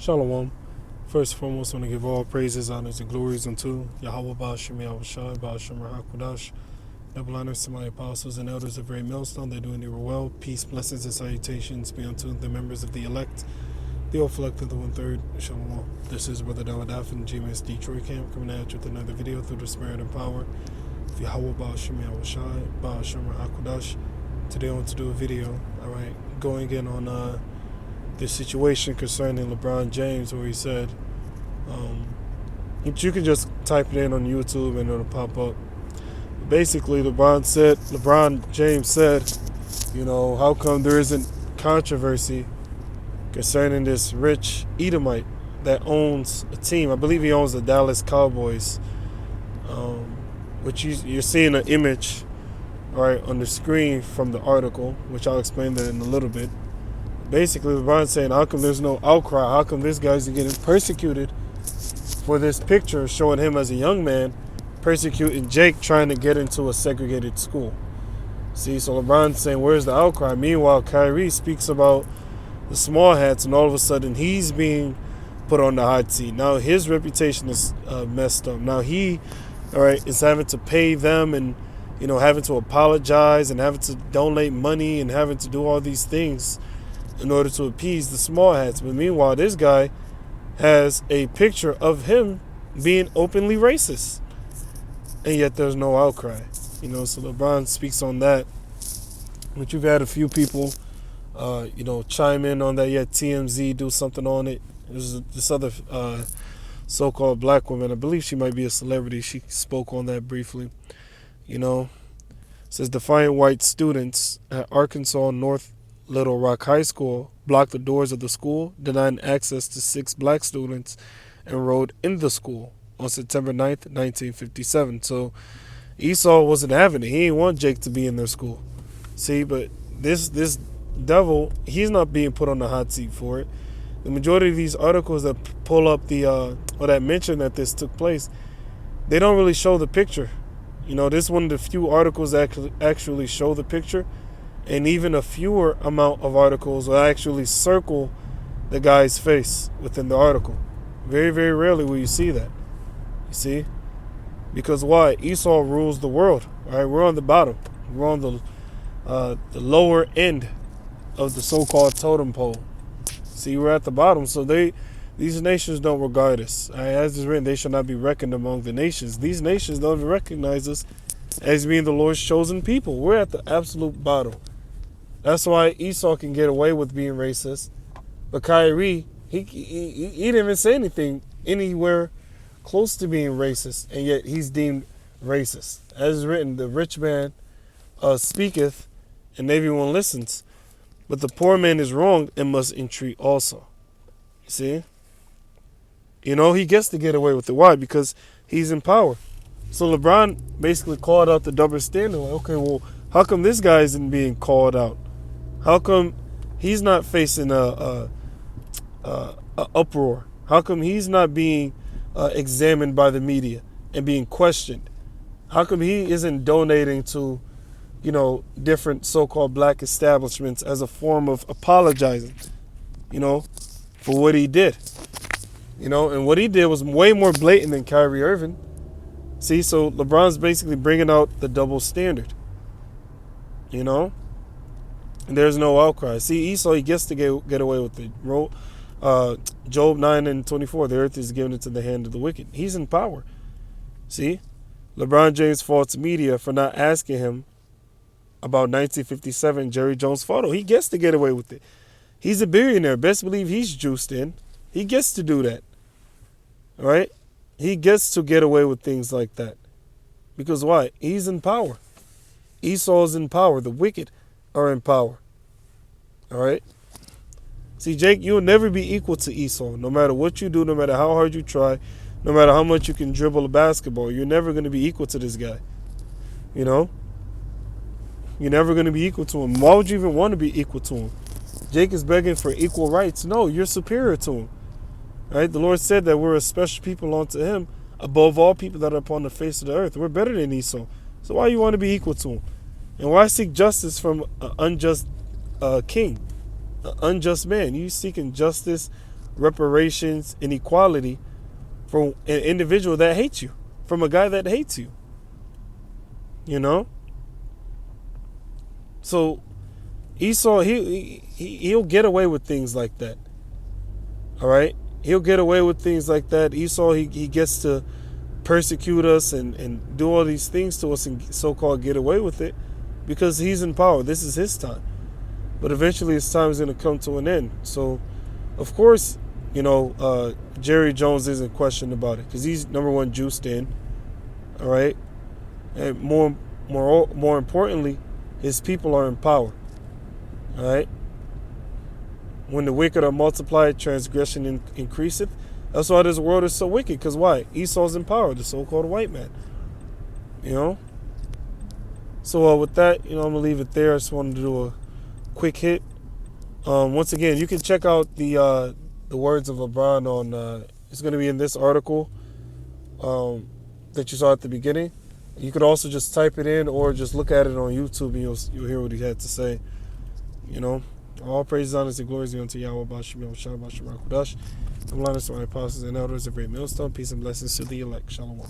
Shalom. First and foremost, I want to give all praises, honors, and glories unto Yahweh Ba'ashem Yahushai, Ba'ashem Rahakudash, double honors to my apostles and elders of Great Millstone. They're doing their well. Peace, blessings, and salutations be unto the members of the elect, the elect of the 1/3. Shalom. This is Brother Dawadaf from GMS Detroit Camp, coming at you with another video through the spirit and power of Yahweh Ba'ashem Yahushai, Ba'ashem Rahakudash. Today I want to do a video, alright, going in on this situation concerning LeBron James, where he said, you can just type it in on YouTube and it'll pop up. Basically, LeBron James said, how come there isn't controversy concerning this rich Edomite that owns a team? I believe he owns the Dallas Cowboys, which you're seeing an image right on the screen from the article, which I'll explain that in a little bit. Basically, LeBron's saying, how come there's no outcry? How come this guy's getting persecuted for this picture showing him as a young man persecuting Jake trying to get into a segregated school? See, so LeBron's saying, where's the outcry? Meanwhile, Kyrie speaks about the small hats, and all of a sudden he's being put on the hot seat. Now his reputation is messed up. Now he, is having to pay them and, having to apologize and having to donate money and having to do all these things in order to appease the small hats. But meanwhile, this guy has a picture of him being openly racist, and yet there's no outcry. So LeBron speaks on that, but you've had a few people chime in on that. Yet TMZ do something on it. There's this other so-called black woman, I believe she might be a celebrity, she spoke on that briefly. Says defiant white students at Arkansas North Little Rock High School blocked the doors of the school, denying access to 6 black students enrolled in the school on September 9th, 1957. So Esau wasn't having it. He didn't want Jake to be in their school. See, but this devil, he's not being put on the hot seat for it. The majority of these articles that pull up or that mention that this took place, they don't really show the picture. This is one of the few articles that actually show the picture. And even a fewer amount of articles will actually circle the guy's face within the article. Very, very rarely will you see that. You see? Because why? Esau rules the world. All right, we're on the bottom. We're on the lower end of the so-called totem pole. See, we're at the bottom. So these nations don't regard us. All right, as is written, they shall not be reckoned among the nations. These nations don't even recognize us as being the Lord's chosen people. We're at the absolute bottom. That's why Esau can get away with being racist. But Kyrie, he didn't even say anything anywhere close to being racist, and yet he's deemed racist. As is written, the rich man speaketh, and everyone listens. But the poor man is wrong and must entreat also. You see? He gets to get away with it. Why? Because he's in power. So LeBron basically called out the double standard. Like, okay, well, how come this guy isn't being called out? How come he's not facing a uproar? How come he's not being examined by the media and being questioned? How come he isn't donating to, different so-called black establishments as a form of apologizing, for what he did? And what he did was way more blatant than Kyrie Irving. See, so LeBron's basically bringing out the double standard, And there's no outcry. See, Esau, he gets to get away with it. Job 9:24, the earth is given into the hand of the wicked. He's in power. See? LeBron James faults media for not asking him about 1957 Jerry Jones photo. He gets to get away with it. He's a billionaire. Best believe he's juiced in. He gets to do that. All right? He gets to get away with things like that. Because why? He's in power. Esau's in power. The wicked are in power. All right? See, Jake, you'll never be equal to Esau. No matter what you do, no matter how hard you try, no matter how much you can dribble a basketball, you're never going to be equal to this guy. You're never going to be equal to him. Why would you even want to be equal to him? Jake is begging for equal rights. No, you're superior to him. All right? The Lord said that we're a special people unto him above all people that are upon the face of the earth. We're better than Esau. So why you want to be equal to him? And why seek justice from an unjust king, an unjust man? You seeking justice reparations and equality from an individual that hates you, from a guy that hates you. You know? So Esau, he'll get away with things like that. All right? He'll get away with things like that. Esau, he gets to persecute us and do all these things to us and so-called get away with it because he's in power. This is his time. But eventually his time is going to come to an end. So, of course, Jerry Jones isn't questioned about it because he's, number one, juiced in. All right? And more importantly, his people are in power. All right? When the wicked are multiplied, transgression increaseth. That's why this world is so wicked. Because why? Esau's in power, the so-called white man. So with that, I'm going to leave it there. I just wanted to do a quick hit. Once again, you can check out the words of LeBron on, it's going to be in this article that you saw at the beginning. You could also just type it in or just look at it on YouTube and you'll hear what he had to say. All praise, honor, and glory be unto Yahweh, Bashem, Yahushua, Bashem, Rakudash. I'm Linus, my apostles and elders of Great Millstone. Peace and blessings to the elect. Shalom.